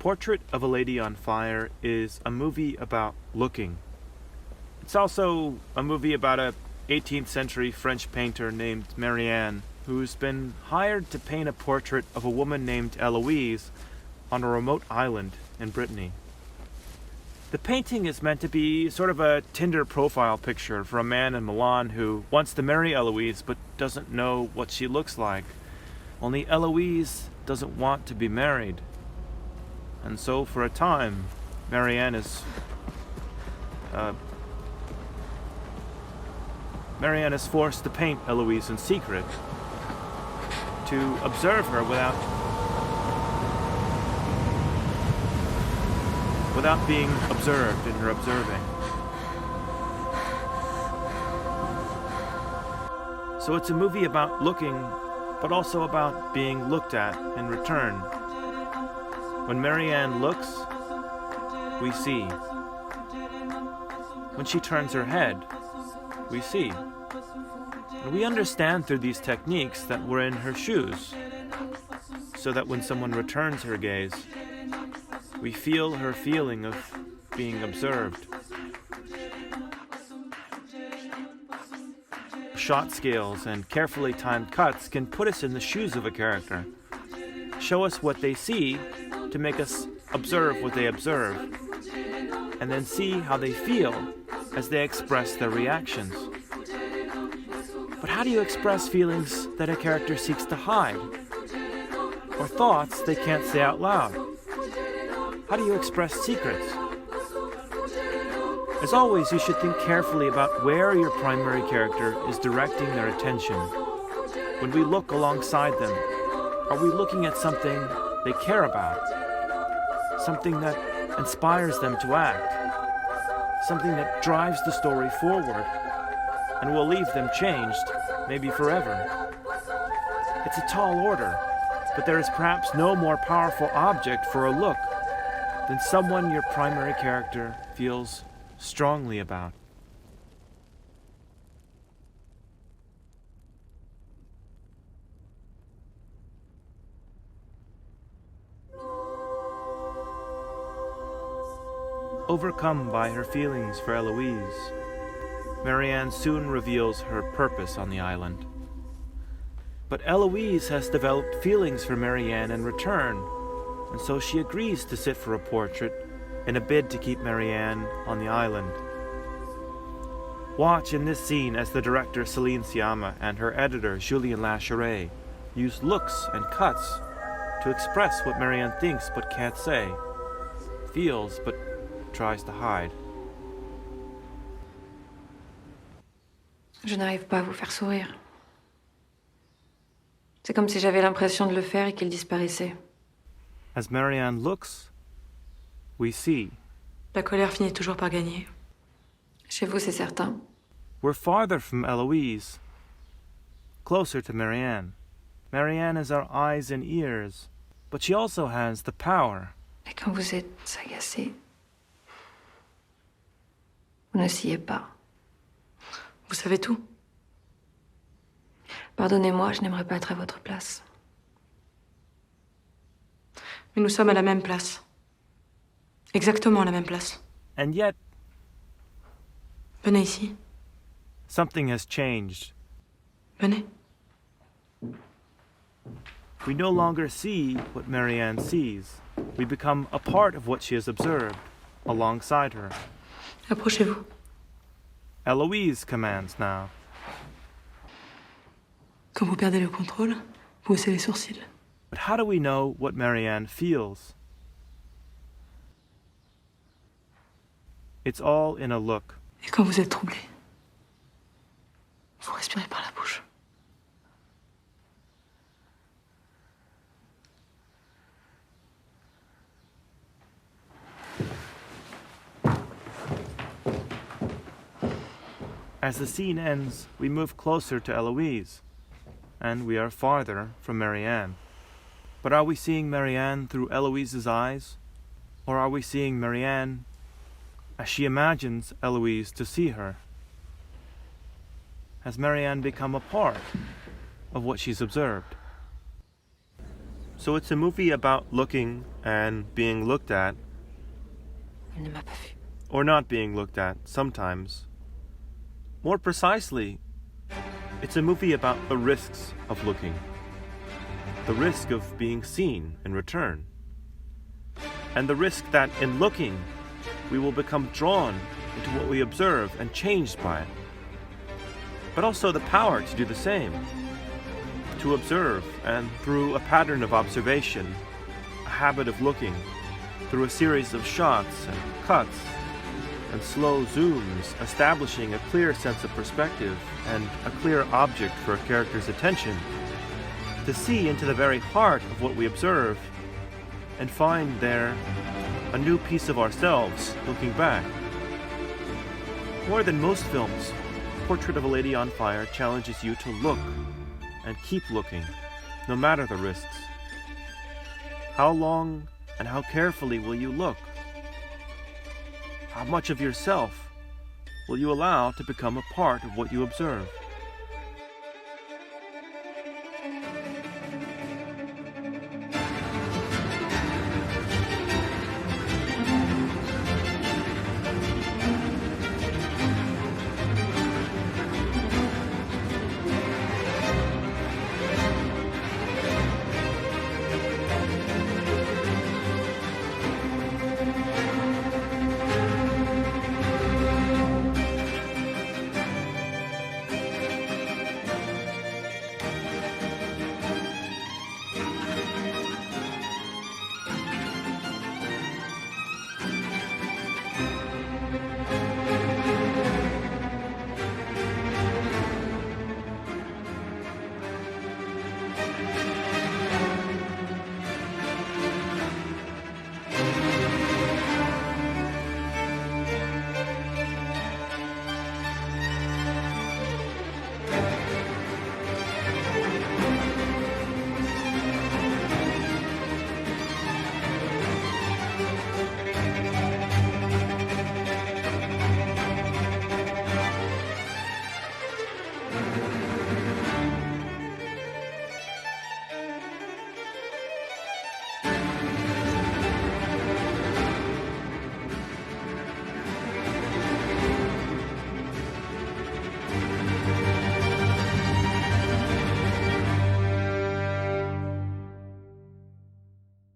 Portrait of a Lady on Fire is a movie about looking. It's also a movie about a 18th century French painter named Marianne, who's been hired to paint a portrait of a woman named Eloise on a remote island in Brittany. The painting is meant to be sort of a Tinder profile picture for a man in Milan who wants to marry Eloise but doesn't know what she looks like. Only Eloise doesn't want to be married. And so for a time, Marianne is forced to paint Eloise in secret, to observe her without being observed in her observing. So it's a movie about looking, but also about being looked at in return. When Marianne looks, we see. When she turns her head, we see. And we understand through these techniques that we're in her shoes, so that when someone returns her gaze, we feel her feeling of being observed. Shot scales and carefully timed cuts can put us in the shoes of a character, show us what they see to make us observe what they observe, and then see how they feel as they express their reactions. But how do you express feelings that a character seeks to hide? Or thoughts they can't say out loud? How do you express secrets? As always, you should think carefully about where your primary character is directing their attention. When we look alongside them, are we looking at something they care about? Something that inspires them to act? Something that drives the story forward and will leave them changed, maybe forever? It's a tall order, but there is perhaps no more powerful object for a look than someone your primary character feels strongly about. Overcome by her feelings for Eloise, Marianne soon reveals her purpose on the island. But Eloise has developed feelings for Marianne in return, and so she agrees to sit for a portrait in a bid to keep Marianne on the island. Watch in this scene as the director Celine Sciamma and her editor Julien Lacheray use looks and cuts to express what Marianne thinks but can't say, feels but tries to hide. Je n'arrive pas à vous faire sourire. C'est comme si j'avais l'impression de le faire et qu'il disparaissait. As Marianne looks, we see. La colère finit toujours par gagner. Chez vous, c'est certain. We're farther from Eloise, closer to Marianne. Marianne is our eyes and ears, but she also has the power. Et quand vous êtes agacé, vous ne sciez pas. Vous savez tout. Pardonnez-moi, je n'aimerais pas être à votre place. Mais nous sommes à la même place. Exactement à la même place. And yet, Venez ici. something has changed. Venez. We no longer see what Marianne sees. We become a part of what she has observed, alongside her. Approchez-vous. Eloise commands now. Quand vous perdez le contrôle, vous haussez les sourcils. But how do we know what Marianne feels? It's all in a look. Et quand vous êtes troublé, vous respirez par la bouche. As the scene ends, we move closer to Eloise, and we are farther from Marianne. But are we seeing Marianne through Eloise's eyes? Or are we seeing Marianne as she imagines Eloise to see her? Has Marianne become a part of what she's observed? So it's a movie about looking and being looked at, Il ne m'a pas vu. or not being looked at, sometimes. More precisely, it's a movie about the risks of looking. The risk of being seen in return. And the risk that in looking, we will become drawn into what we observe and changed by it. But also the power to do the same. To observe, and through a pattern of observation, a habit of looking, through a series of shots and cuts and slow zooms, establishing a clear sense of perspective and a clear object for a character's attention, to see into the very heart of what we observe and find there a new piece of ourselves looking back. More than most films, Portrait of a Lady on Fire challenges you to look and keep looking, no matter the risks. How long and how carefully will you look? How much of yourself will you allow to become a part of what you observe?